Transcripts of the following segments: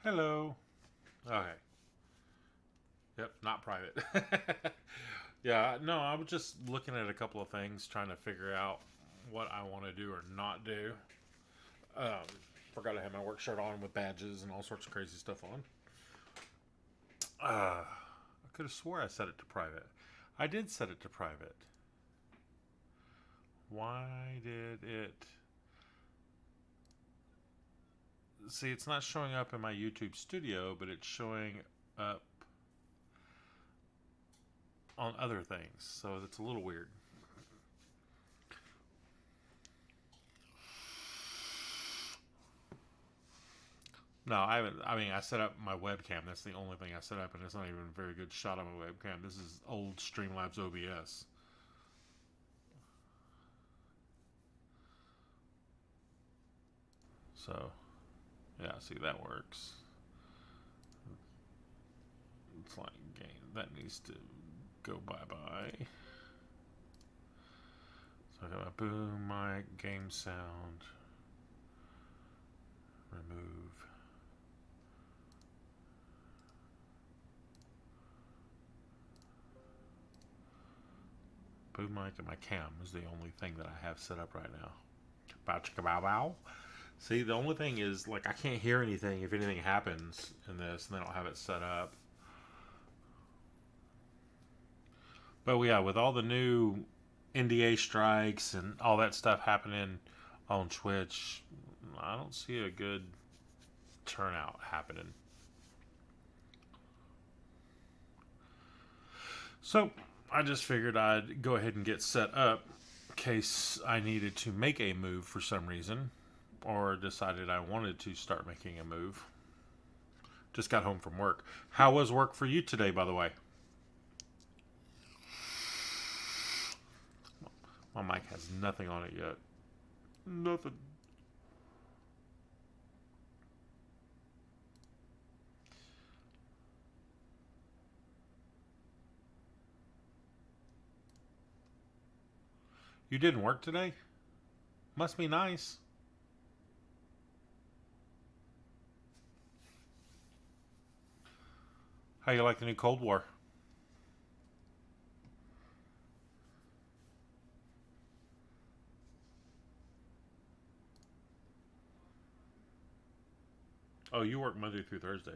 Hello. Okay. Yep, not private. Yeah, no, I was just looking at a couple of things, trying to figure out what I want to do or not do. Um, Forgot I had my work shirt on with badges and all sorts of crazy stuff on. I could have swore I set it to private. I did set it to private. Why did it? See, it's not showing up in my YouTube studio, but it's showing up on other things. So it's a little weird. No, I haven't. I mean, I set up my webcam. That's the only thing I set up, and it's not even a very good shot on my webcam. This is old Streamlabs OBS. So, yeah, see, that works. It's like game. That needs to go bye-bye. So I got my boom mic, game sound, remove. Boom mic and my cam is the only thing that I have set up right now. Bow chicka bow bow. See, the only thing is, like, I can't hear anything if anything happens in this, and they don't have it set up. But yeah, with all the new NDA strikes and all that stuff happening on Twitch, I don't see a good turnout happening. So I just figured I'd go ahead and get set up in case I needed to make a move for some reason, or decided I wanted to start making a move. Just got home from work. How was work for you today, by the way? My mic has nothing on it yet. Nothing. You didn't work today? Must be nice. How you like the new Cold War? Oh, you work Monday through Thursday.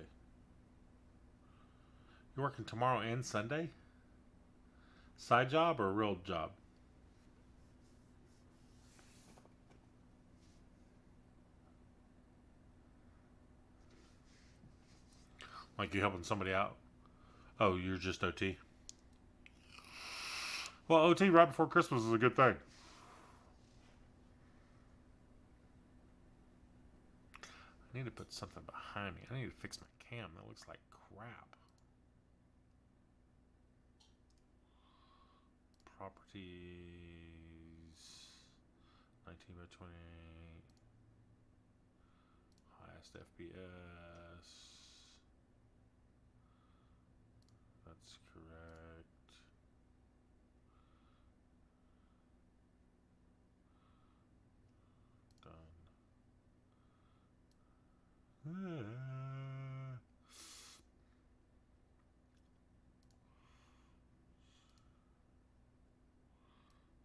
You working tomorrow and Sunday? Side job or real job? Like you helping somebody out? Oh, you're just OT? Well, OT right before Christmas is a good thing. I need to put something behind me. I need to fix my cam. That looks like crap. Properties. 19 by 28. Highest FPS. That's correct. Done.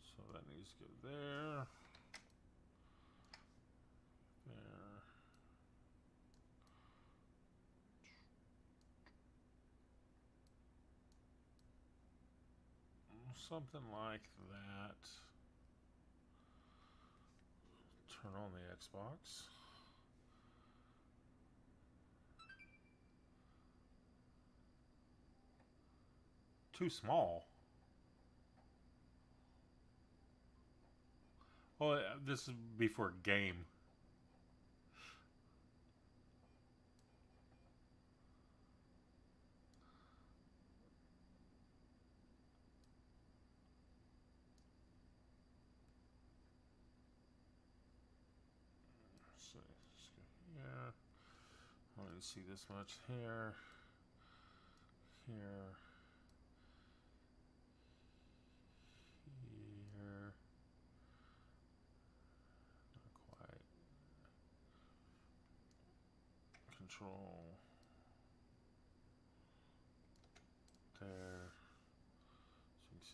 So that needs to go there. There. Something like that. Turn on the Xbox. Too small. Well, this is before game. So, yeah. I want to see this much here. Here. Here. Not quite. Control.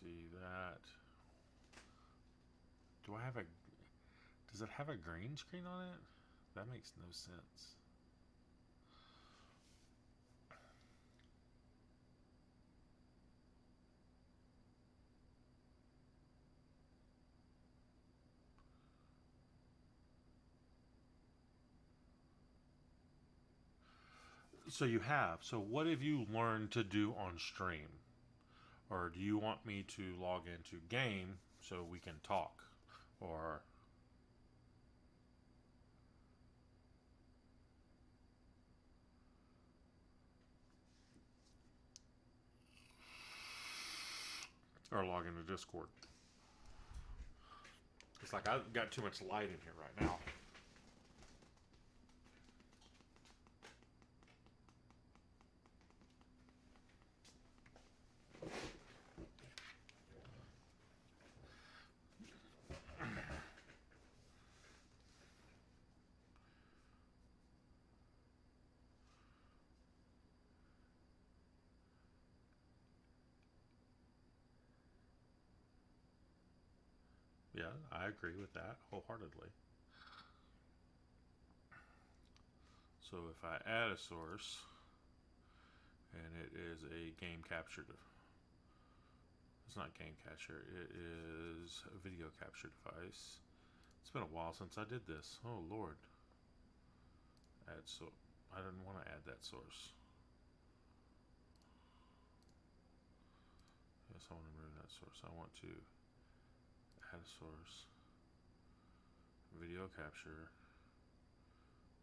see that. Do I have a... Does it have a green screen on it? That makes no sense. So you have. So what have you learned to do on stream? Or do you want me to log into game so we can talk? Or... Or log into Discord. It's like I've got too much light in here right now. Yeah, I agree with that wholeheartedly. So if I add a source, and it is a game capture, it's not game capture, it is a video capture device. It's been a while since I did this. Oh Lord. Add so I didn't want to add that source. Yes, I want to remove that source. I want to add a source, video capture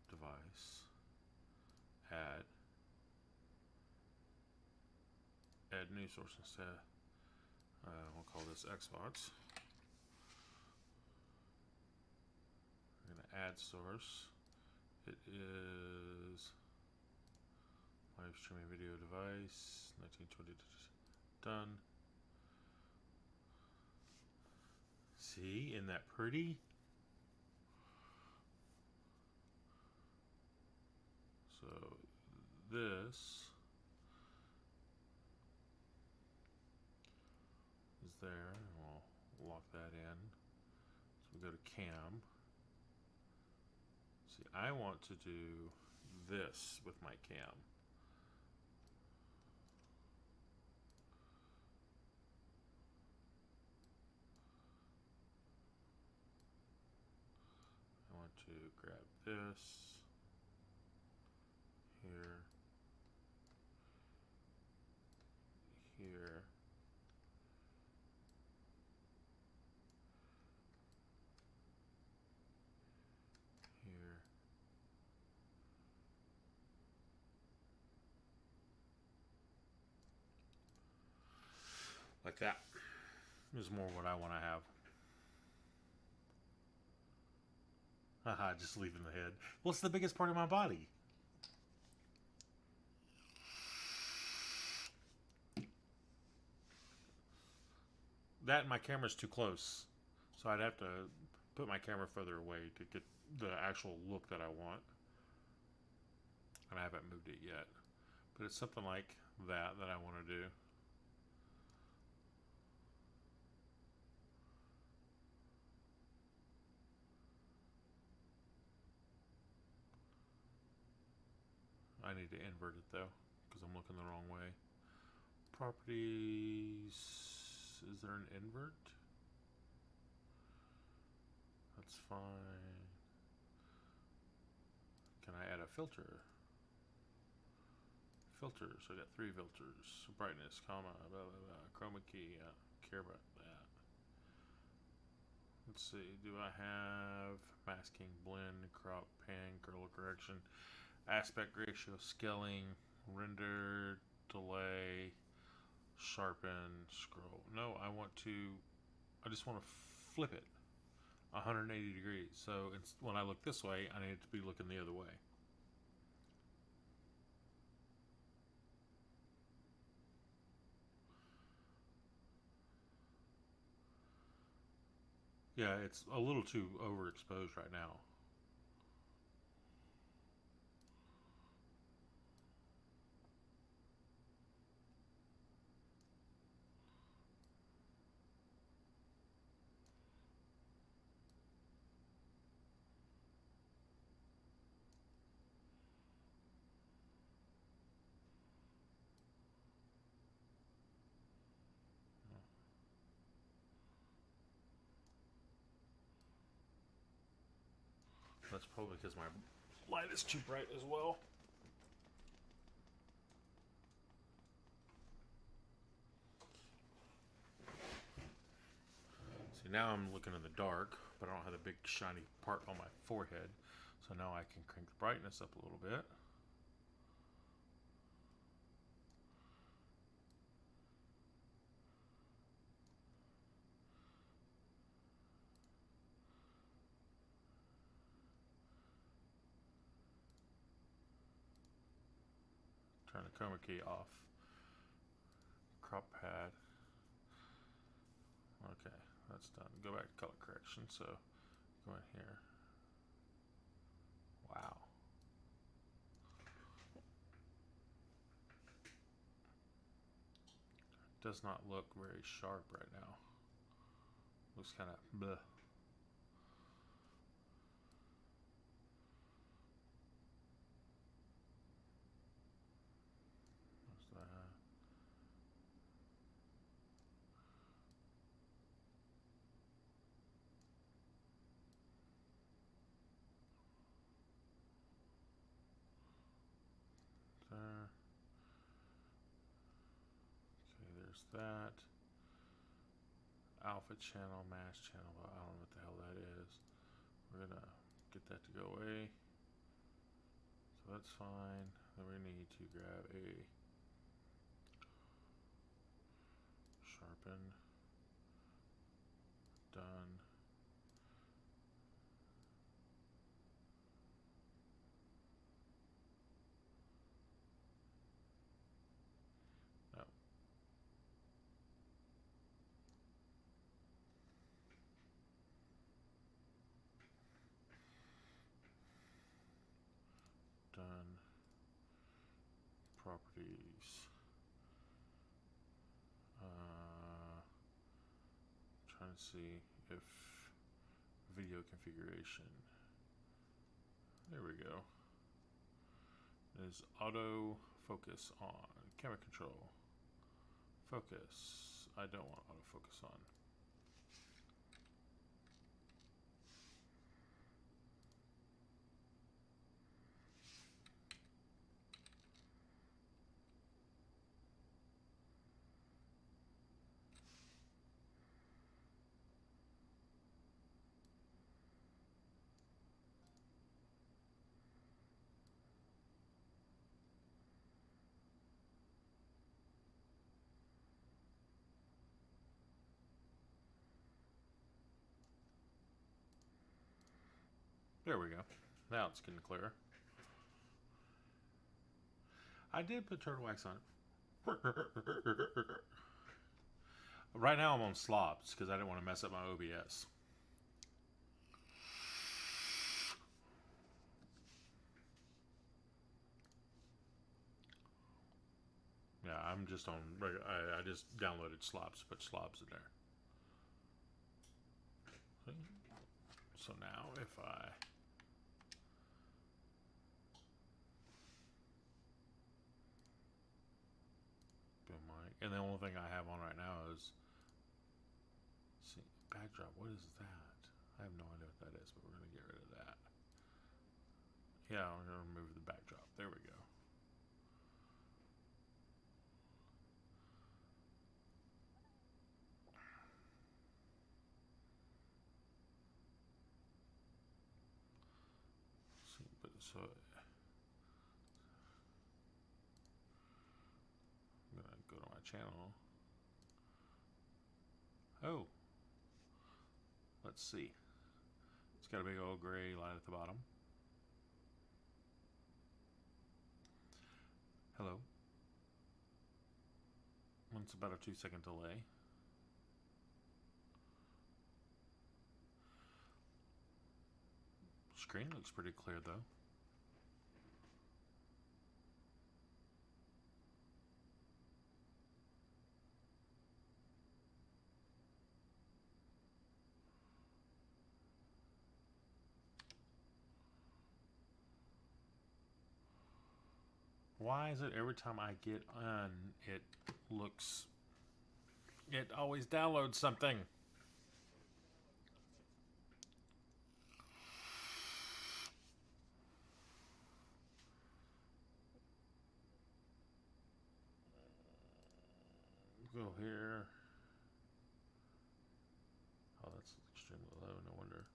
device, add new source instead. We'll call this Xbox. We're going to add source. It is live streaming video device 1920. Done. See, isn't that pretty? So this is there, and we'll lock that in. So we go to cam. See, I want to do this with my cam. I want to grab this here, here, here, like that. Is more what I want to have. Haha, just leaving the head. Well, it's the biggest part of my body. That and my camera's too close. So I'd have to put my camera further away to get the actual look that I want. And I haven't moved it yet. But it's something like that I want to do. I need to invert it though, because I'm looking the wrong way. Properties, is there an invert? That's fine. Can I add a filter? Filters, I got 3 filters. Brightness, comma, blah, blah, blah. Chroma key, I don't care about that. Let's see, do I have masking, blend, crop, pan, color correction, aspect ratio, scaling, render, delay, sharpen, scroll. No, I just want to flip it 180 degrees. So when I look this way, I need it to be looking the other way. Yeah, it's a little too overexposed right now. That's probably because my light is too bright as well. See, now I'm looking in the dark, but I don't have the big shiny part on my forehead. So now I can crank the brightness up a little bit. Turn the chroma key off. Crop pad. Okay, that's done. Go back to color correction. So go in here. Wow. Does not look very sharp right now. Looks kind of bleh. What's that? There. Okay, there's that. Alpha channel, mass channel, I don't know what the hell that is. We're gonna get that to go away. So that's fine. Then we need to grab a sharpen. Done. No. Done. Properties. Trying to see if video configuration. There we go. Is auto focus on. Camera control. Focus. I don't want autofocus on. There we go. Now it's getting clearer. I did put turtle wax on it. Right now I'm on slobs because I didn't want to mess up my OBS. Yeah, I'm just on. I just downloaded slobs, put slobs in there. So now if I and the only thing I have on right now is see backdrop. What is that? I have no idea what that is, but we're gonna get rid of that. Yeah, I'm gonna remove the backdrop. There we go. See, but so I'm gonna go to my channel. Oh, let's see. It's got a big old gray line at the bottom. Hello. It's about a 2-second delay. Screen looks pretty clear though. Why is it every time I get on, it looks... It always downloads something. go here. Oh, that's extremely low. No wonder.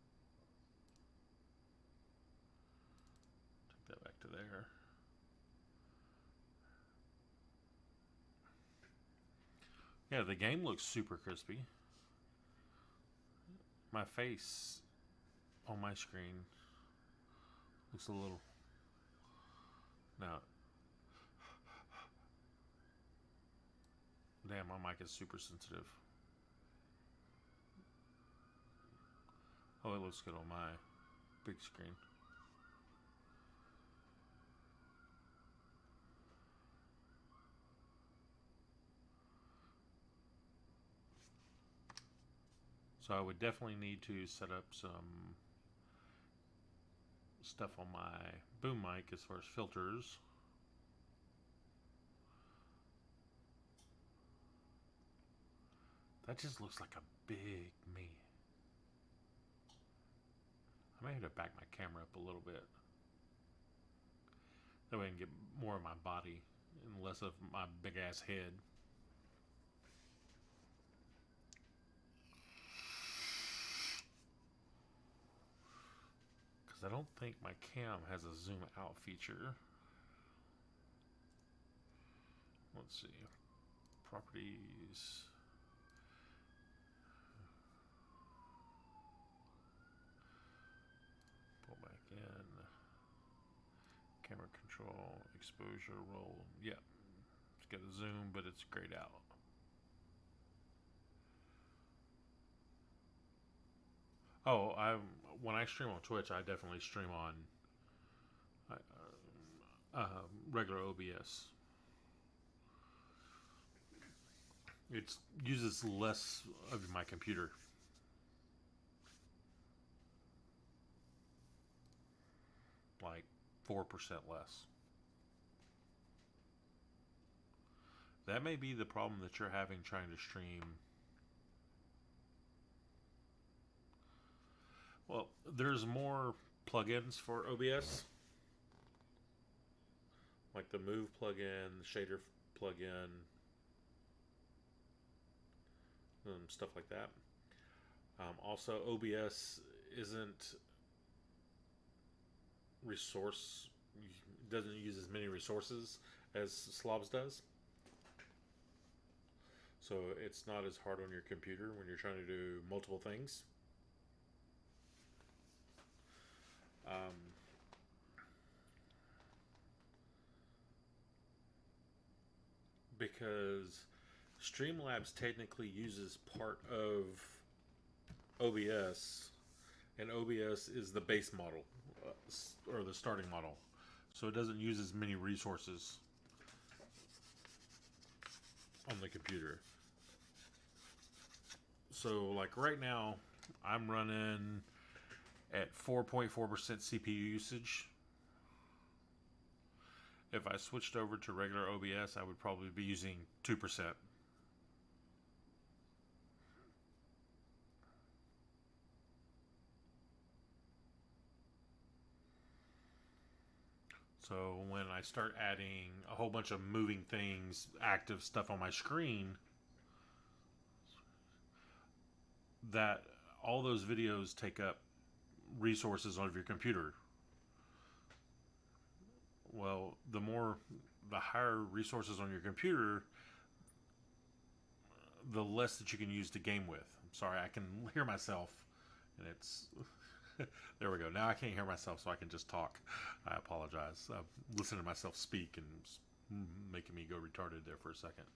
Take that back to there. Yeah, the game looks super crispy. My face on my screen looks a little. Now, damn, my mic is super sensitive. Oh, it looks good on my big screen. So I would definitely need to set up some stuff on my boom mic as far as filters. That just looks like a big me. I may have to back my camera up a little bit. That way I can get more of my body and less of my big ass head. Because I don't think my cam has a zoom out feature. Let's see. Properties. Pull back in. Camera control. Exposure roll. Yep. It's got a zoom, but it's grayed out. Oh, when I stream on Twitch, I definitely stream on regular OBS. It uses less of my computer. Like 4% less. That may be the problem that you're having trying to stream. Well, there's more plugins for OBS. Like the Move plugin, the Shader plugin, stuff like that. Also, OBS isn't doesn't use as many resources as Slobs does. So it's not as hard on your computer when you're trying to do multiple things. Because Streamlabs technically uses part of OBS, and OBS is the base model, or the starting model. So it doesn't use as many resources on the computer. So like right now, I'm running at 4.4% CPU usage. If I switched over to regular OBS, I would probably be using 2%. So when I start adding a whole bunch of moving things, active stuff on my screen, that all those videos take up resources on your computer. Well, the higher resources on your computer, the less that you can use to game with. I'm sorry, I can hear myself, and it's there we go. Now I can't hear myself, so I can just talk. I apologize. I'm listening to myself speak and making me go retarded there for a second.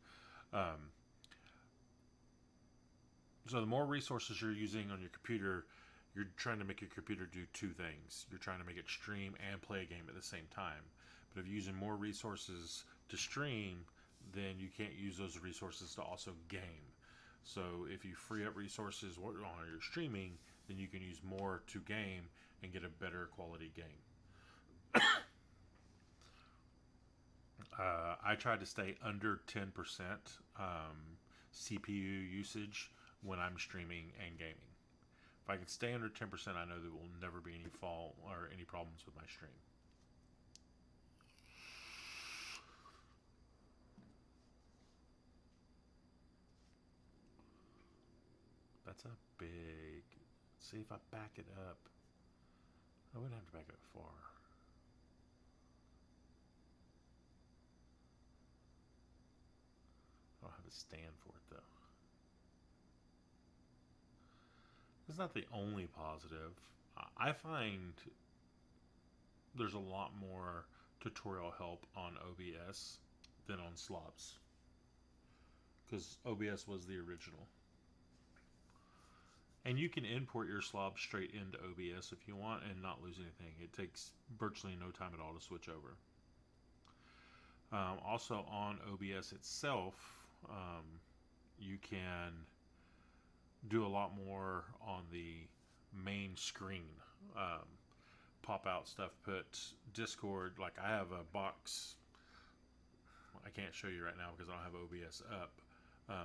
So the more resources you're using on your computer, you're trying to make your computer do two things. You're trying to make it stream and play a game at the same time. But if you're using more resources to stream, then you can't use those resources to also game. So if you free up resources while you're streaming, then you can use more to game and get a better quality game. I try to stay under 10% CPU usage when I'm streaming and gaming. If I can stay under 10%, I know there will never be any fault or any problems with my stream. That's a big... See if I back it up. I wouldn't have to back it up far. I don't have a stand for it though. It's not the only positive. I find there's a lot more tutorial help on OBS than on slobs, because OBS was the original. And you can import your slob straight into OBS if you want and not lose anything. It takes virtually no time at all to switch over. Also on OBS itself, you can do a lot more on the main screen. Pop out stuff, put Discord, like I have a box. I can't show you right now because I don't have OBS up.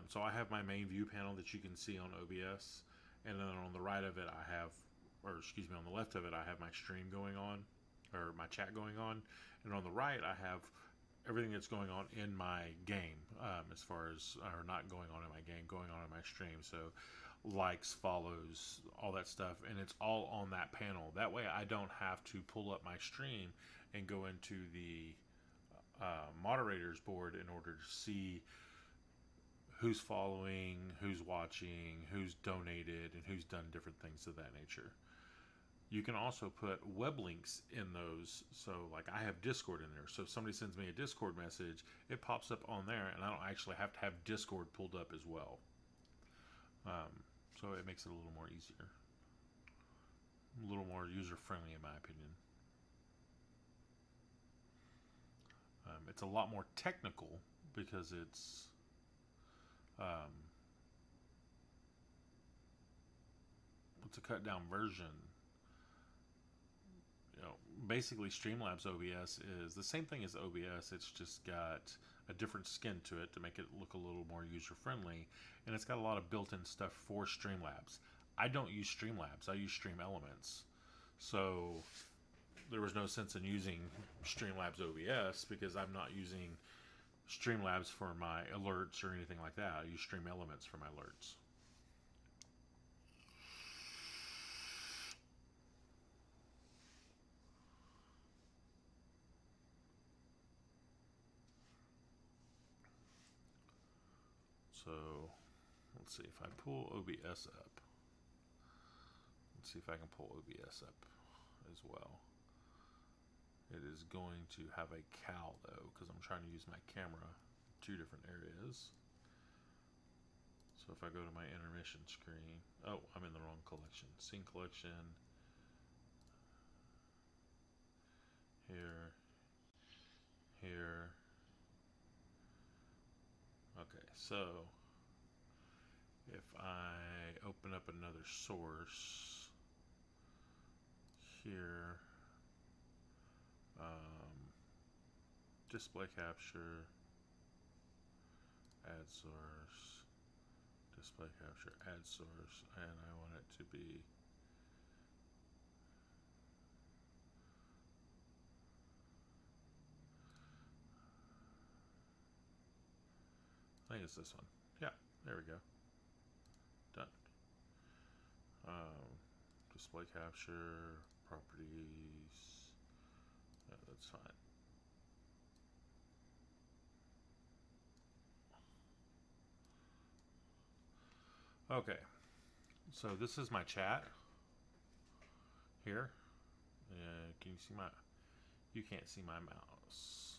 So I have my main view panel that you can see on OBS. And then on the right of it, I have, or excuse me, on the left of it, I have my stream going on, or my chat going on. And on the right, I have everything that's going on in my game, as far as, or not going on in my game, going on in my stream. So likes, follows, all that stuff. And it's all on that panel. That way I don't have to pull up my stream and go into the moderators board in order to see who's following, who's watching, who's donated, and who's done different things of that nature. You can also put web links in those. So like I have Discord in there. So if somebody sends me a Discord message, it pops up on there, and I don't actually have to have Discord pulled up as well. So it makes it a little more easier. A little more user-friendly in my opinion. It's a lot more technical because it's a cut down version. You know, basically Streamlabs OBS is the same thing as OBS. It's just got a different skin to it to make it look a little more user friendly, and it's got a lot of built-in stuff for Streamlabs. I don't use Streamlabs. I use Stream Elements. So there was no sense in using Streamlabs OBS because I'm not using Streamlabs for my alerts or anything like that. I use Stream Elements for my alerts. So let's see if I pull OBS up. Let's see if I can pull OBS up as well. It is going to have a cow though, because I'm trying to use my camera in two different areas. So if I go to my intermission screen, oh, I'm in the wrong collection. Scene collection. Here. Here. Okay, so if I open up another source here, display capture, add source, display capture, add source, and I want it to be I think it's this one. Yeah, there we go. Done. Display capture, properties. Yeah, that's fine. Okay, so this is my chat here. Can you see my? You can't see my mouse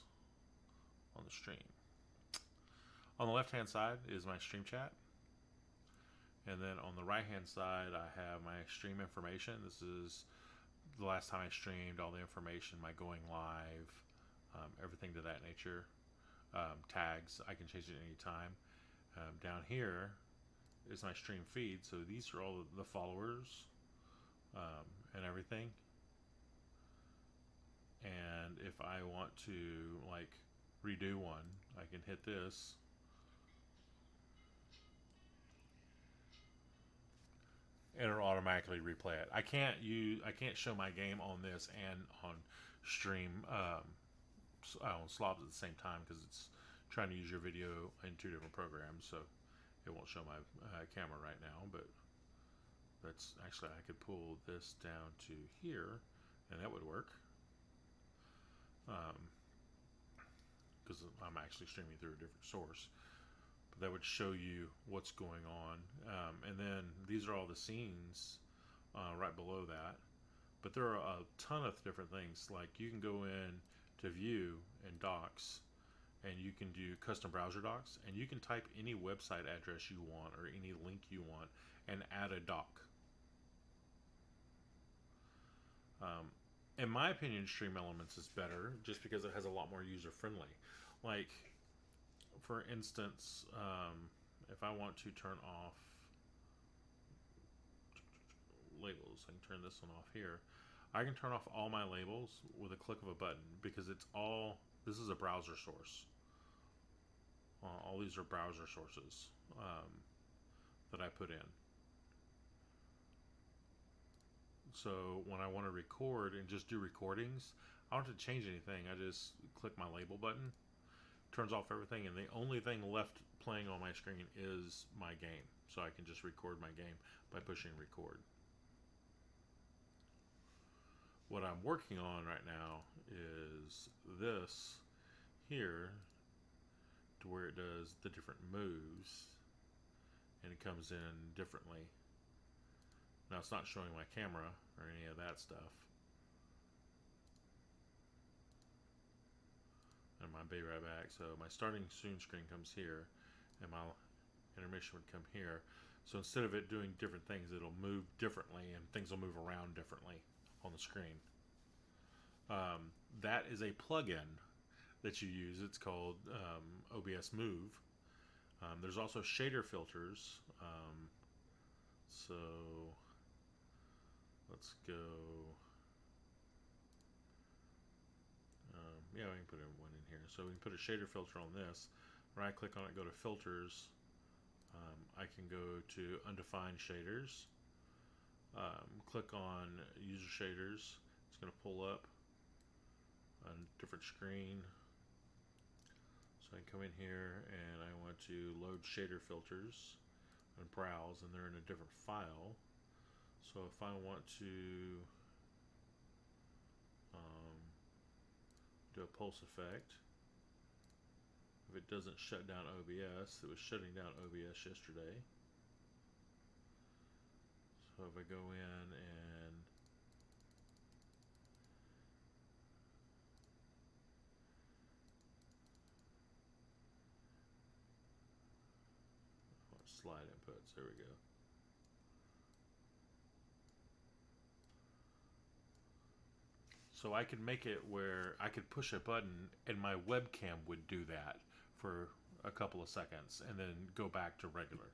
on the stream. On the left hand side is my stream chat, and then on the right hand side I have my stream information. This is the last time I streamed, all the information, my going live, everything to that nature. Tags, I can change it any time. Down here is my stream feed, so these are all the followers and everything. And if I want to like redo one, I can hit this. And it'll automatically replay it. I can't show my game on this and on stream on slobs at the same time because it's trying to use your video in two different programs, so it won't show my camera right now. But That's actually, I could pull this down to here, and that would work. Because I'm actually streaming through a different source. But that would show you what's going on. And then these are all the scenes right below that. But there are a ton of different things. Like you can go in to view and docs, and you can do custom browser docs, and you can type any website address you want or any link you want and add a doc. In my opinion, Stream Elements is better just because it has a lot more user friendly. Like, for instance, if I want to turn off labels, I can turn this one off here. I can turn off all my labels with a click of a button because it's all, this is a browser source. All these are browser sources that I put in. So when I want to record and just do recordings, I don't have to change anything. I just click my label button, turns off everything, and the only thing left playing on my screen is my game. So I can just record my game by pushing record. What I'm working on right now is this here, to where it does the different moves and it comes in differently. Now it's not showing my camera or any of that stuff. And my be right back. So my starting soon screen comes here, and my intermission would come here. So instead of it doing different things, it'll move differently, and things will move around differently on the screen. That is a plugin that you use. It's called OBS Move. There's also shader filters. So let's go. Yeah, we can put one in here. So we can put a shader filter on this. Right click on it, go to filters. I can go to undefined shaders. Click on user shaders. It's going to pull up a different screen. So I can come in here and I want to load shader filters and browse, and they're in a different file. So if I want to do a pulse effect, if it doesn't shut down OBS, it was shutting down OBS yesterday. So if I go in and slide inputs, there we go. So I could make it where I could push a button and my webcam would do that for a couple of seconds and then go back to regular.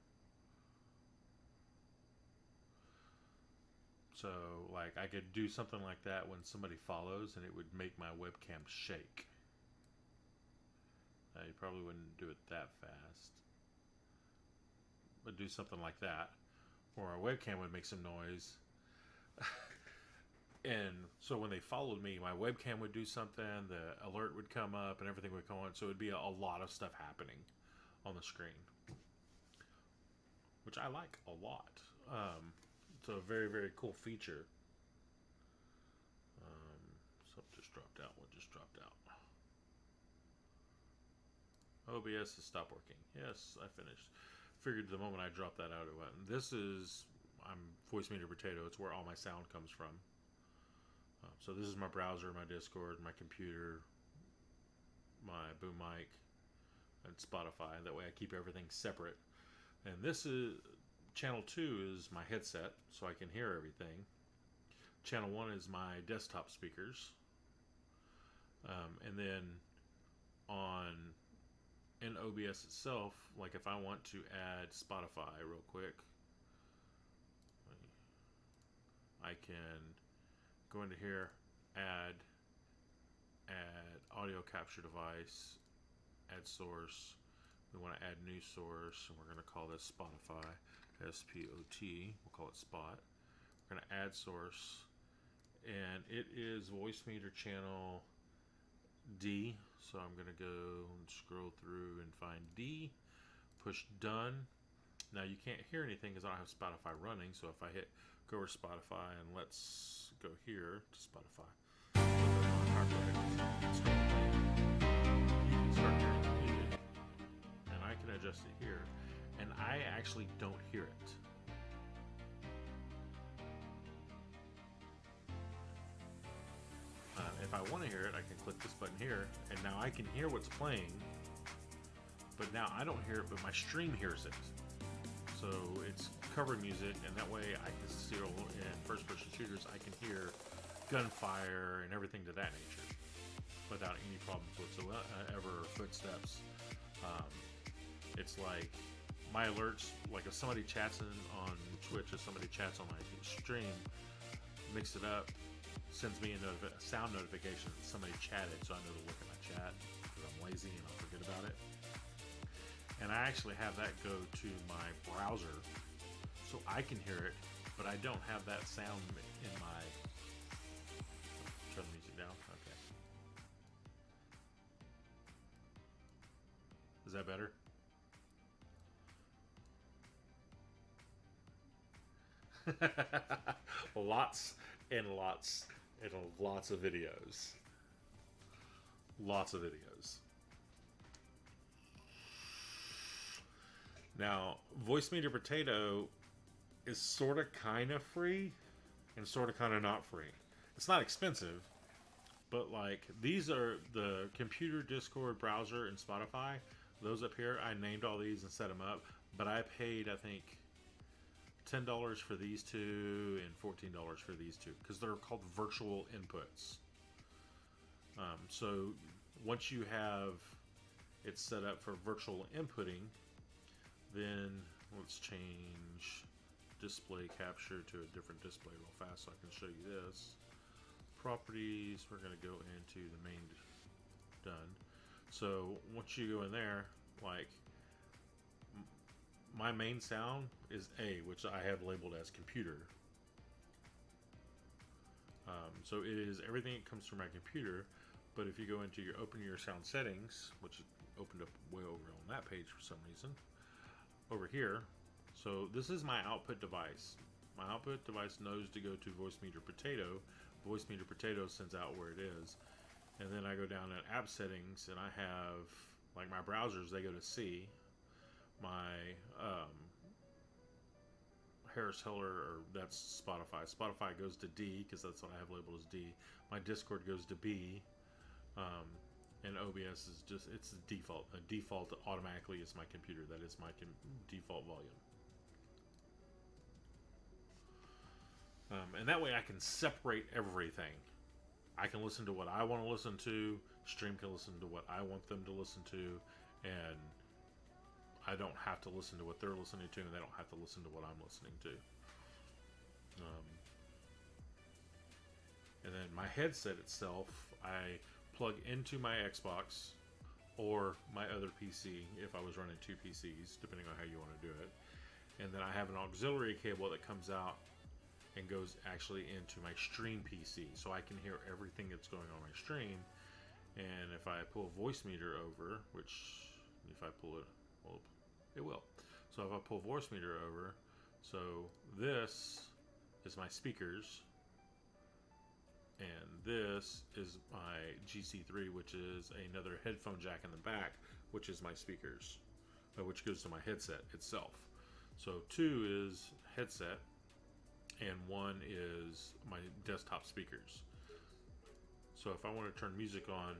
So like I could do something like that when somebody follows, and it would make my webcam shake. You probably wouldn't do it that fast, but do something like that, or our webcam would make some noise. And so when they followed me, my webcam would do something, the alert would come up, and everything would go on. So it would be a lot of stuff happening on the screen, which I like a lot. It's a very, very cool feature. Something just dropped out. What just dropped out? OBS has stopped working. Yes, I finished. Figured the moment I dropped that out, it went. This is, I'm Voice Meter Potato. It's where all my sound comes from. So this is my browser, my Discord, my computer, my boom mic, and Spotify. That way I keep everything separate. And this is, channel 2 is my headset, so I can hear everything. Channel 1 is my desktop speakers. And then in OBS itself, like if I want to add Spotify real quick, I can go into here, add audio capture device, add source. We want to add new source, and we're going to call this Spotify, S-P-O-T. We'll call it Spot. We're going to add source, and it is Voice Meter channel D. So I'm going to go and scroll through and find D, push done, Now you can't hear anything because I don't have Spotify running. So if I hit go over Spotify and let's go here to Spotify, you can start hearing the music, and I can adjust it here, and I actually don't hear it. If I want to hear it, I can click this button here, and now I can hear what's playing, but now I don't hear it, but my stream hears it. So it's cover music, and that way I can still, in first-person shooters, I can hear gunfire and everything to that nature without any problems whatsoever, footsteps. It's like my alerts, like if somebody chats on Twitch, if somebody chats on my stream, mix it up, sends me a sound notification that somebody chatted, so I know to look at my chat because I'm lazy and I'll forget about it. And I actually have that go to my browser so I can hear it, but I don't have that sound in my... Turn the music down. Okay. Is that better? Lots and lots and lots of videos. Lots of videos. Now, Voice Meter Potato is sort of kind of free and sort of kind of not free. It's not expensive, but like these are the computer, Discord, browser, and Spotify. Those up here, I named all these and set them up, but I paid, I think, $10 for these two and $14 for these two because they're called virtual inputs. So once you have it set up for virtual inputting, then let's change display capture to a different display real fast so I can show you this. Properties, we're going to go into the main done. So once you go in there, like my main sound is A, which I have labeled as computer. So it is everything that comes from my computer, but if you go into open your sound settings, which opened up way over on that page for some reason, over here, so this is my output device. My output device knows to go to Voice Meter Potato. Voice Meter Potato sends out where it is. And then I go down in app settings and I have, like my browsers, they go to C. My Harris Heller, or that's Spotify. Spotify goes to D because that's what I have labeled as D. My Discord goes to B. And OBS is just, it's a default. A default automatically is my computer. That is my default volume. And that way I can separate everything. I can listen to what I want to listen to. Stream can listen to what I want them to listen to. And I don't have to listen to what they're listening to, and they don't have to listen to what I'm listening to. And then my headset itself, I plug into my Xbox or my other PC if I was running two PCs, depending on how you want to do it. And then I have an auxiliary cable that comes out and goes actually into my stream PC, so I can hear everything that's going on my stream. And if I pull Voice Meter over, which if I pull it, well, it will. So if I pull Voice Meter over, so this is my speakers, and this is my GC3, which is another headphone jack in the back, which is my speakers, which goes to my headset itself. So 2 is headset, and 1 is my desktop speakers. So if I want to turn music on,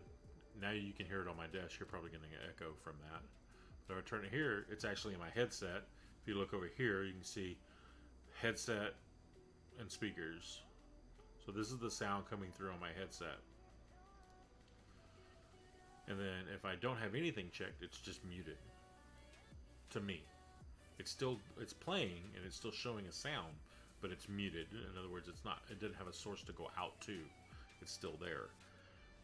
now you can hear it on my desk. You're probably getting an echo from that. But if I turn it here, it's actually in my headset. If you look over here, you can see headset and speakers. So this is the sound coming through on my headset. And then if I don't have anything checked, it's just muted. To me, it's playing and it's still showing a sound, but it's muted. In other words, it didn't have a source to go out to. It's still there.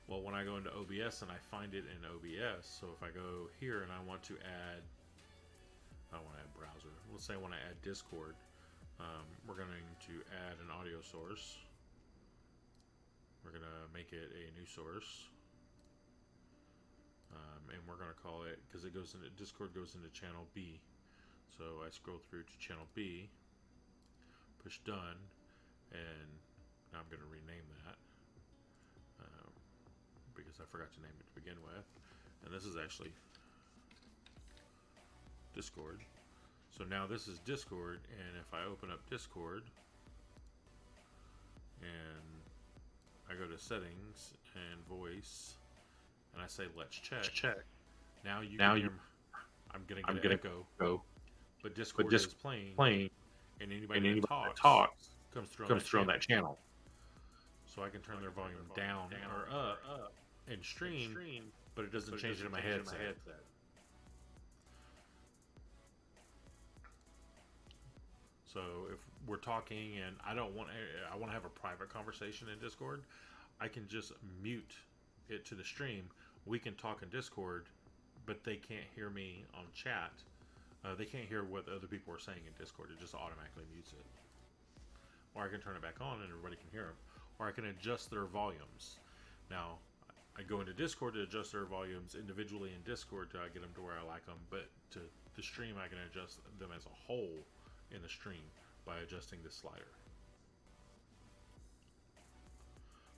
Well, when I go into OBS and I find it in OBS, so if I go here and I want to add, I want to add browser. Let's say I want to add Discord. We're going to add an audio source. We're going to make it a new source. And we're going to call it, because it goes into Discord, goes into channel B. So I scroll through to channel B, push done, and now I'm going to rename that because I forgot to name it to begin with. And this is actually Discord. So now this is Discord, and if I open up Discord and I go to settings and voice and I say let's check. Now you can hear I'm getting an echo, but Discord is playing, and anybody that talks comes through on that channel. So I can turn their volume down or up and stream, but it doesn't change it in my headset. So if we're talking and I want to have a private conversation in Discord, I can just mute it to the stream. We can talk in Discord, but they can't hear me on chat. They can't hear what other people are saying in Discord. It just automatically mutes it. Or I can turn it back on and everybody can hear them. Or I can adjust their volumes. Now, I go into Discord to adjust their volumes individually in Discord till I get them to where I like them. But to the stream, I can adjust them as a whole in the stream by adjusting this slider.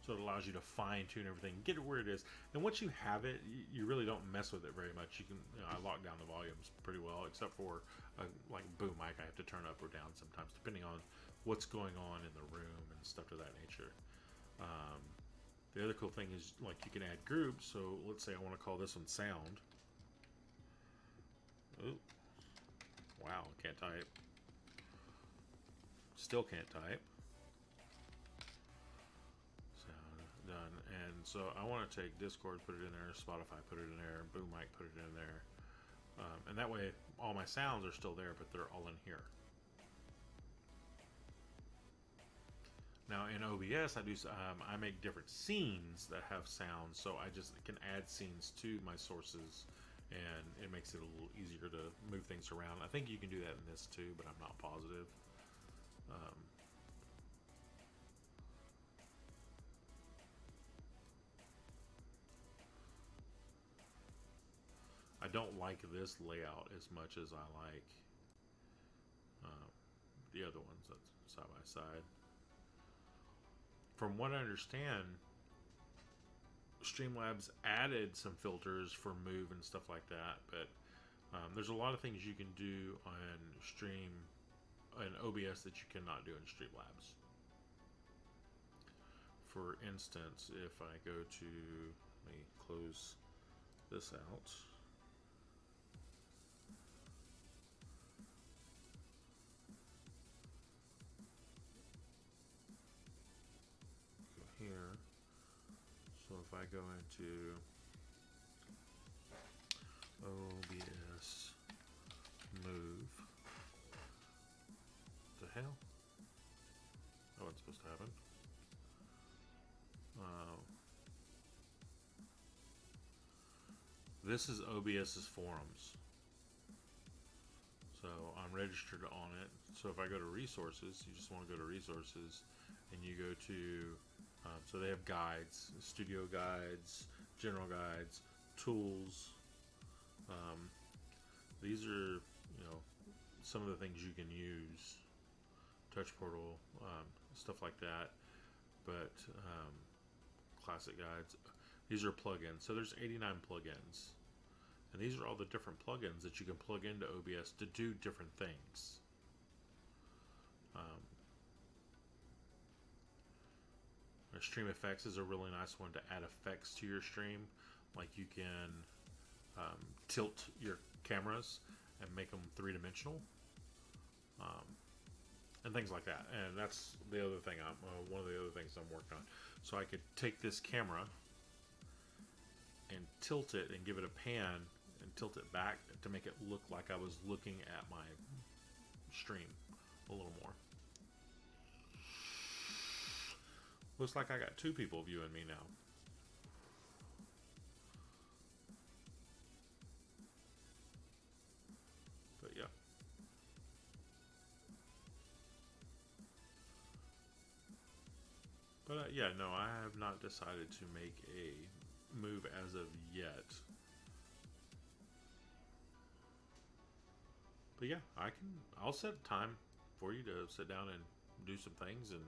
So it allows you to fine tune everything, get it where it is. And once you have it, you really don't mess with it very much. You can, I lock down the volumes pretty well, except for like boom mic, I have to turn up or down sometimes, depending on what's going on in the room and stuff of that nature. The other cool thing is like you can add groups. So let's say I want to call this one sound. Ooh, wow, can't type. Still can't type. Done. And so I want to take Discord, put it in there, Spotify, put it in there, Boom Mic, put it in there, and that way all my sounds are still there, but they're all in here. Now in OBS, I make different scenes that have sounds, so I just can add scenes to my sources, and it makes it a little easier to move things around. I think you can do that in this too, but I'm not positive. I don't like this layout as much as I like the other ones that's side by side. From what I understand, Streamlabs added some filters for move and stuff like that, but there's a lot of things you can do on Stream and OBS that you cannot do in Streamlabs. For instance, if I go to, let me close this out. Here, so if I go into OBS move, what the hell? That wasn't supposed to happen. This is OBS's forums, so I'm registered on it. So if I go to resources, you just want to go to resources, and you go to so they have guides, studio guides, general guides, tools. These are, some of the things you can use. Touch portal, stuff like that. But classic guides. These are plugins. So there's 89 plugins. And these are all the different plugins that you can plug into OBS to do different things. Stream effects is a really nice one to add effects to your stream. Like you can tilt your cameras and make them three-dimensional, and things like that. And that's the other thing. One of the other things I'm working on. So I could take this camera and tilt it and give it a pan and tilt it back to make it look like I was looking at my stream a little more. Looks like I got two people viewing me now. But yeah. But yeah, no, I have not decided to make a move as of yet. But But yeah, I'll set time for you to sit down and do some things and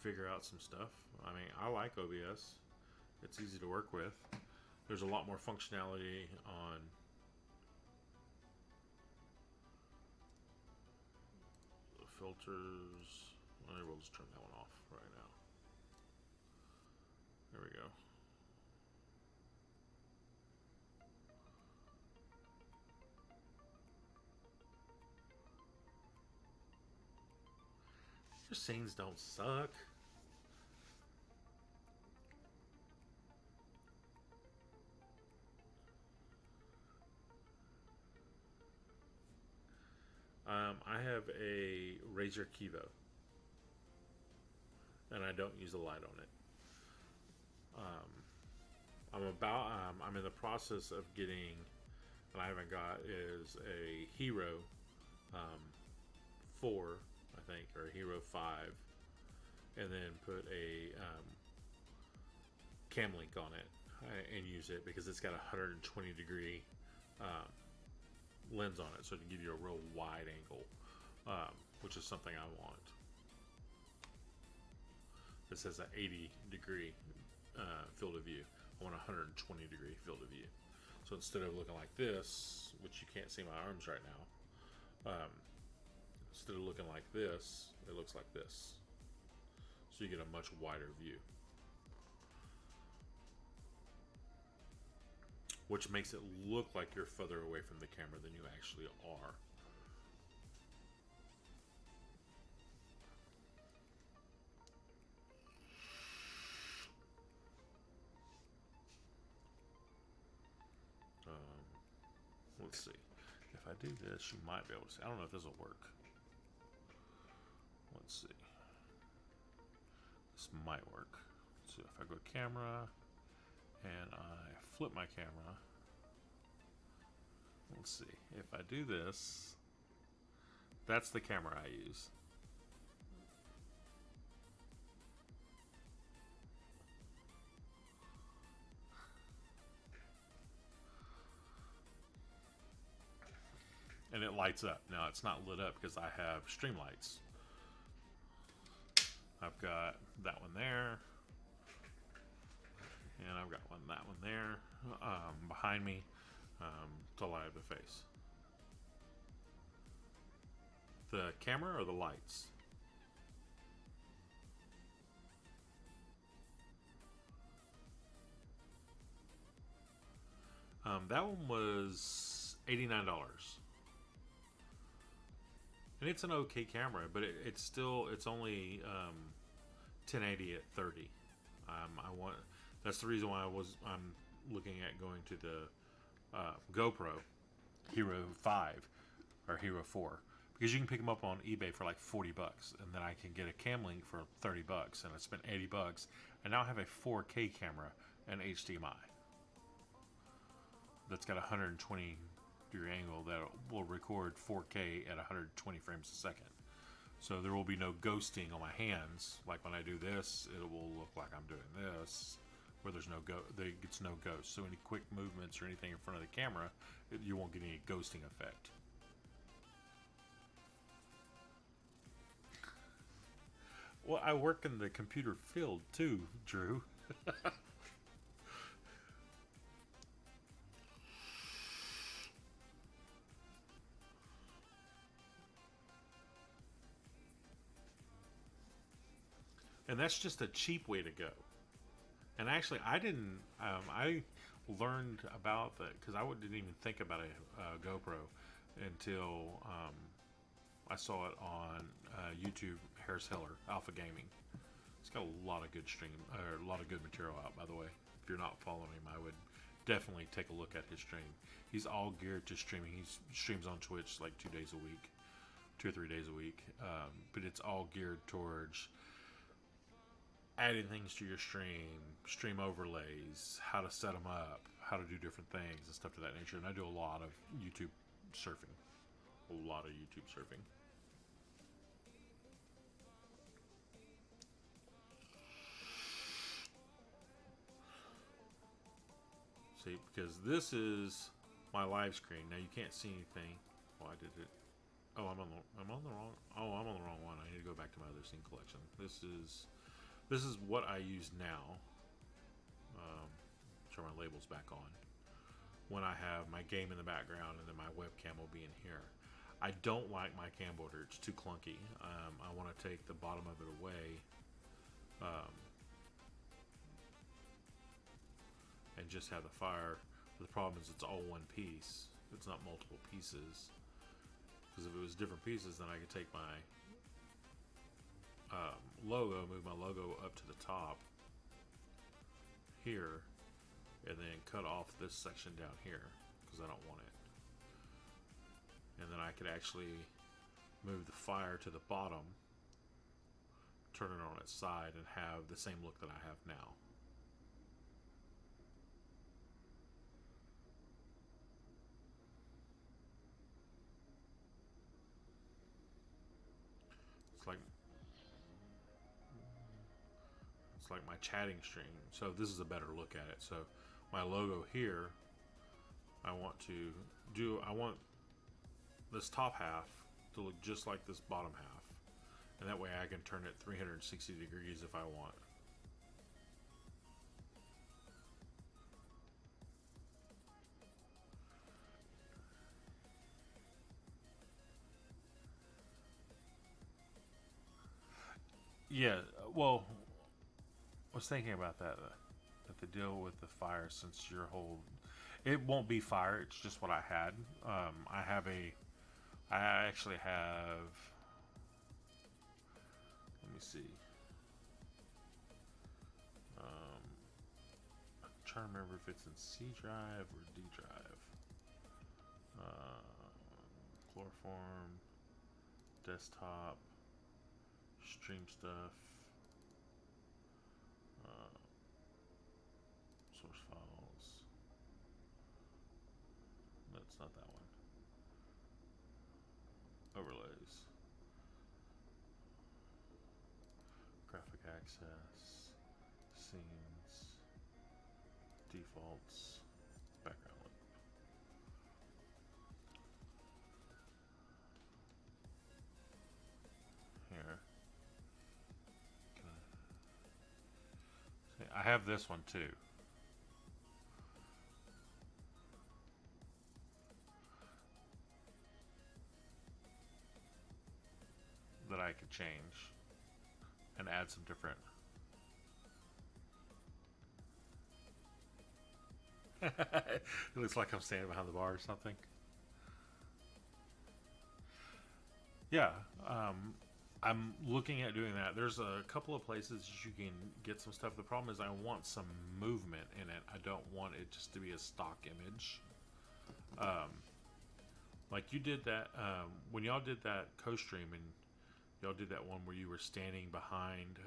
figure out some stuff. I mean, I like OBS. It's easy to work with. There's a lot more functionality on the filters. Well, we'll just turn that one off right now. There we go. Your scenes don't suck. I have a Razer Kivo, and I don't use a light on it. I'm in the process of getting, and I haven't got, is a Hero 4, I think, or a Hero 5, and then put a cam link on it and use it because it's got a 120 degree lens on it, so to give you a real wide angle, which is something I want. This has an 80 degree field of view. I want a 120 degree field of view. So instead of looking like this, which you can't see my arms right now, instead of looking like this, it looks like this. So you get a much wider view, which makes it look like you're further away from the camera than you actually are. Let's see. If I do this, you might be able to see. I don't know if this will work. Let's see. This might work. So if I go camera and I flip my camera, let's see. If I do this, that's the camera I use. And it lights up. Now it's not lit up because I have stream lights. I've got that one there, and I've got that one there behind me to light up the face. The camera or the lights? That one was $89. And it's an okay camera, but it's only 1080 at 30. That's the reason why I'm looking at going to the GoPro Hero 5 or Hero 4, because you can pick them up on eBay for like $40, and then I can get a cam link for $30, and I spent $80, and now I have a 4K camera and HDMI that's got a 120 degree angle that will record 4K at 120 frames a second. So there will be no ghosting on my hands. Like when I do this, it will look like I'm doing this, where there's no it's no ghost. So any quick movements or anything in front of the camera, you won't get any ghosting effect. Well, I work in the computer field too, Drew. And that's just a cheap way to go. And actually, I didn't. I learned about that because I didn't even think about a GoPro until I saw it on YouTube. Harris Heller, Alpha Gaming. It's got a lot of good a lot of good material out. By the way, if you're not following him, I would definitely take a look at his stream. He's all geared to streaming. He streams on Twitch like 2 days a week, 2 or 3 days a week. But it's all geared towards adding things to your stream overlays, how to set them up, how to do different things and stuff to that nature. And I do a lot of YouTube surfing. A lot of YouTube surfing. See, because this is my live screen. Now you can't see anything. Oh, I did it. Oh, I'm on the wrong. Oh, I'm on the wrong one. I need to go back to my other scene collection. This is what I use now. Turn my labels back on when I have my game in the background, and then my webcam will be in here. I don't like my cam border; it's too clunky. I want to take the bottom of it away, and just have the fire. But the problem is it's all one piece. It's not multiple pieces. Because if it was different pieces, then I could take my logo, move my logo up to the top here, and then cut off this section down here because I don't want it. And then I could actually move the fire to the bottom, turn it on its side, and have the same look that I have now. It's like my chatting stream. So this is a better look at it. So my logo here, I want this top half to look just like this bottom half. And that way I can turn it 360 degrees if I want. Yeah, well, I was thinking about that. That the deal with the fire, since your whole, it won't be fire. It's just what I had. I actually have. Let me see. I'm trying to remember if it's in C drive or D drive. Chloroform, desktop, stream stuff. Source files. That's not that one. Overlays. Graphic access. Scenes. Defaults. Background look. Here. I have this one too. That I could change and add some different. It looks like I'm standing behind the bar or something. Yeah, I'm looking at doing that. There's a couple of places you can get some stuff. The problem is I want some movement in it. I don't want it just to be a stock image. Like you did that when y'all did that co-stream, and y'all did that one where you were standing behind,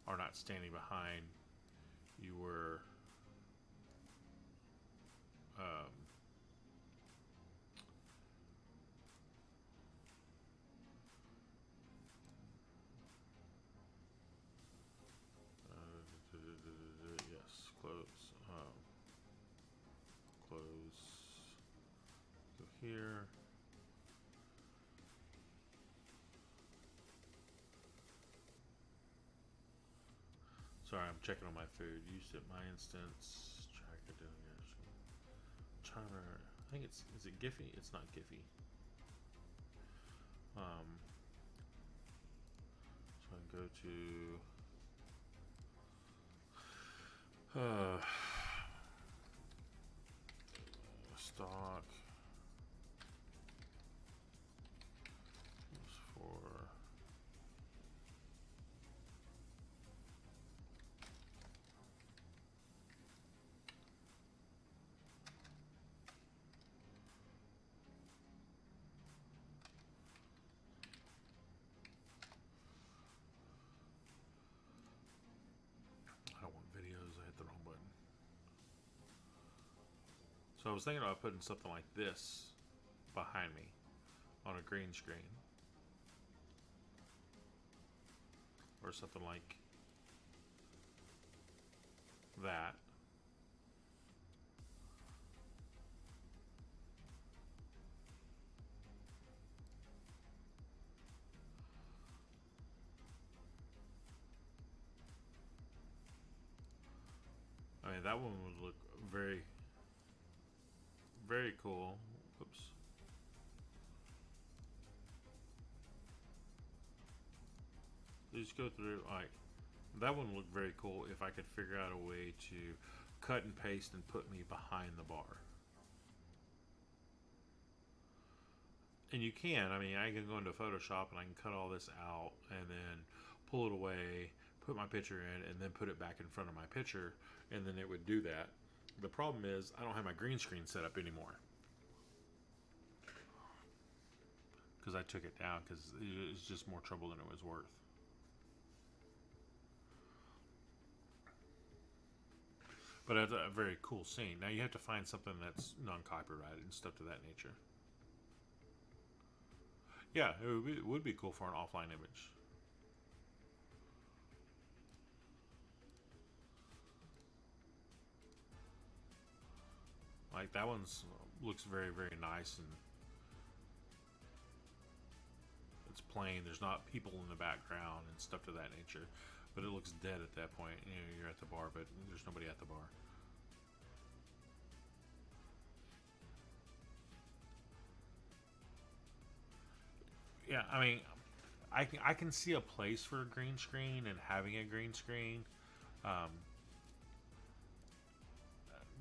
or not standing behind. You were. Um, yes, close. Close. Go here. Sorry, I'm checking on my food. Used it my instance. Track of doing it. Charmer. I think it's. Is it Giphy? It's not Giphy. So I go to stock for. I don't want videos. I hit the wrong button. So I was thinking about putting something like this behind me on a green screen, or something like that. And that one would look very, very cool. Oops. Just go through, like, that one looked very cool if I could figure out a way to cut and paste and put me behind the bar. And you can, I mean, I can go into Photoshop and I can cut all this out and then pull it away, put my picture in, and then put it back in front of my picture, and then it would do that. The problem is I don't have my green screen set up anymore because I took it down because it was just more trouble than it was worth. But it's a very cool scene. Now you have to find something that's non-copyrighted and stuff to that nature. Yeah, it would be cool for an offline image. Like that one's looks very, very nice, and it's plain. There's not people in the background and stuff to that nature, but it looks dead at that point. You know, you're at the bar, but there's nobody at the bar. Yeah, I mean, I can see a place for a green screen and having a green screen. Um,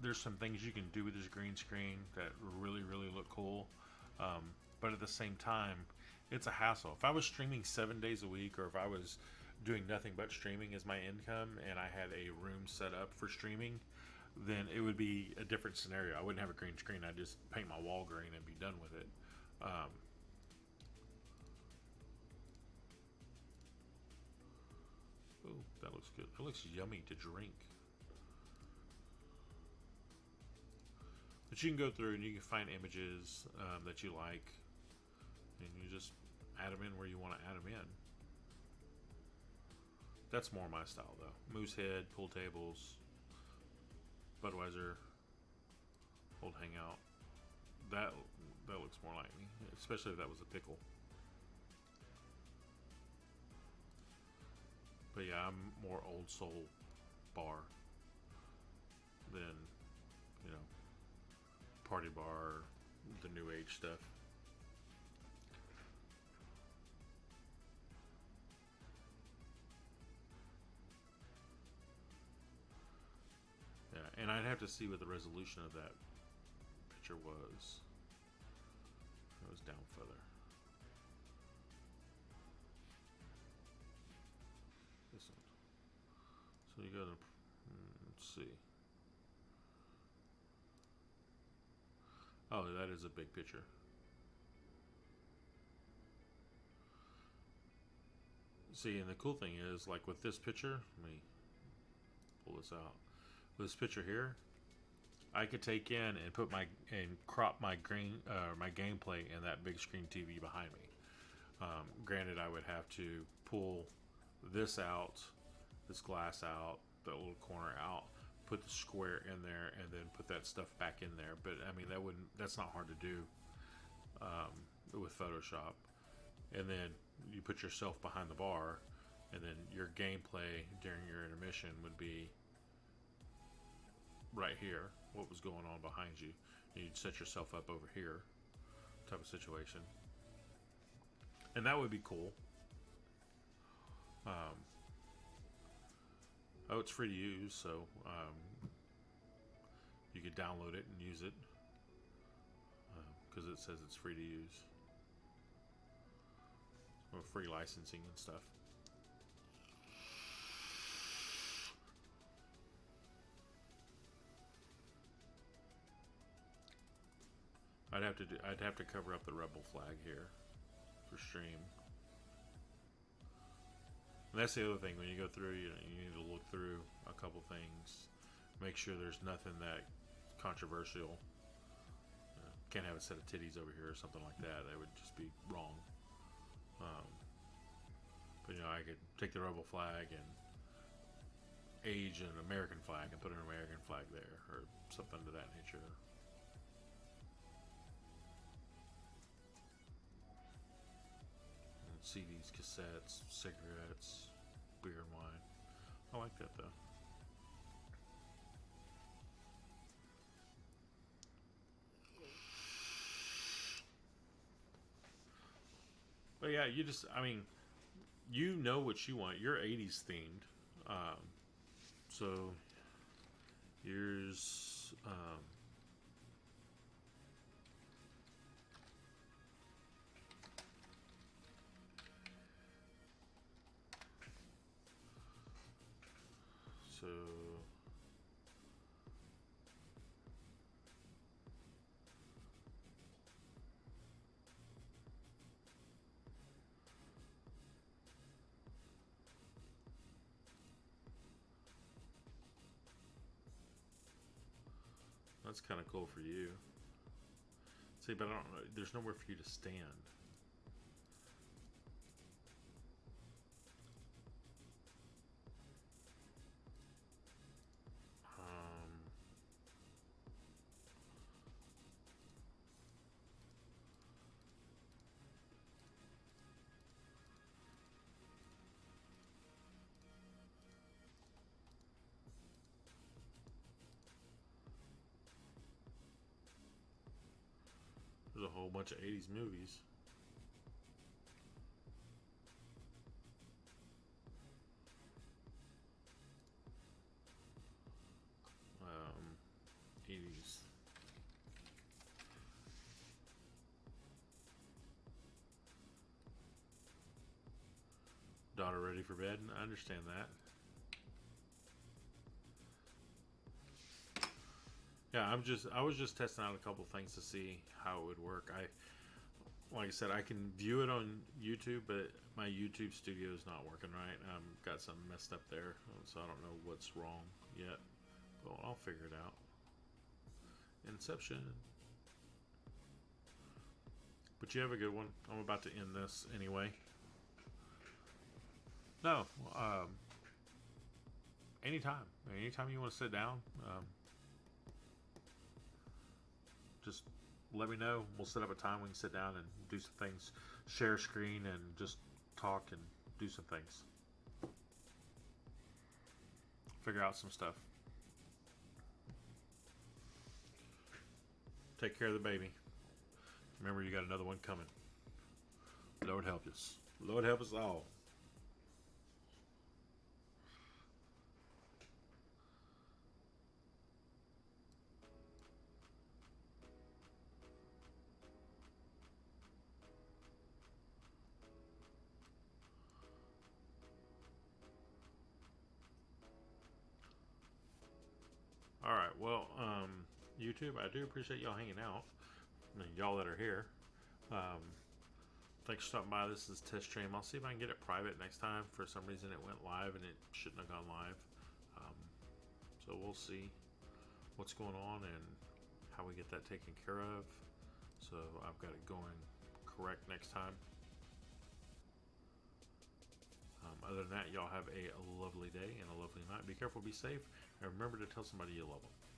there's some things you can do with this green screen that really, really look cool. Um, but at the same time, it's a hassle. If I was streaming 7 days a week, or if I was doing nothing but streaming as my income, and I had a room set up for streaming, then it would be a different scenario. I wouldn't have a green screen. I'd just paint my wall green and be done with it. Oh, that looks good. That looks yummy to drink. But you can go through and you can find images that you like, and you just add them in where you want to add them in. That's more my style, though. Moose head, pool tables, Budweiser, old hangout. That looks more like me, especially if that was a pickle. But yeah, I'm more old soul bar than, you know, party bar, the new age stuff. Yeah, and I'd have to see what the resolution of that picture was. It was down further. This one. So you go to, let's see. Oh, that is a big picture. See, and the cool thing is, like with this picture, let me pull this out. With this picture here, I could take in and put my and crop my my gameplay in that big screen TV behind me. Granted, I would have to pull this out, this glass out, that little corner out, put the square in there, and then put that stuff back in there. But I mean, that's not hard to do with Photoshop. And then you put yourself behind the bar, and then your gameplay during your intermission would be right here, what was going on behind you. And you'd set yourself up over here, type of situation. And that would be cool. Oh, it's free to use, so you could download it and use it because it says it's free to use. Or free licensing and stuff. I'd have to cover up the rebel flag here for stream. And that's the other thing, when you go through, you need to look through a couple things, make sure there's nothing that controversial. Can't have a set of titties over here or something like that. That would just be wrong. But you know, I could take the rebel flag and age an American flag and put an American flag there, or something to that nature. CDs, cassettes, cigarettes, beer and wine. I like that though. But yeah, you just, I mean, you know what you want. You're 80s themed. So here's, so that's kind of cool for you. See, but I don't know. There's nowhere for you to stand. Um, there's a whole bunch of 80s movies. Um, 80s. Daughter ready for bed? I understand that. Yeah, I was just testing out a couple things to see how it would work. Like I said, I can view it on YouTube, but my YouTube studio is not working right. Got something messed up there, so I don't know what's wrong yet. But I'll figure it out. Inception. But you have a good one. I'm about to end this anyway. No, anytime. Anytime you want to sit down, just let me know. We'll set up a time we can sit down and do some things, share screen, and just talk and do some things. Figure out some stuff. Take care of the baby. Remember, you got another one coming. Lord help us. Lord help us all. All right. Well, YouTube, I do appreciate y'all hanging out. I mean, y'all that are here. Um, Thanks for stopping by. This is Test Stream. I'll see if I can get it private next time. For some reason, it went live and it shouldn't have gone live. Um, so we'll see what's going on and how we get that taken care of. So I've got it going correct next time. Other than that, y'all have a lovely day and a lovely night. Be careful, be safe, and remember to tell somebody you love them.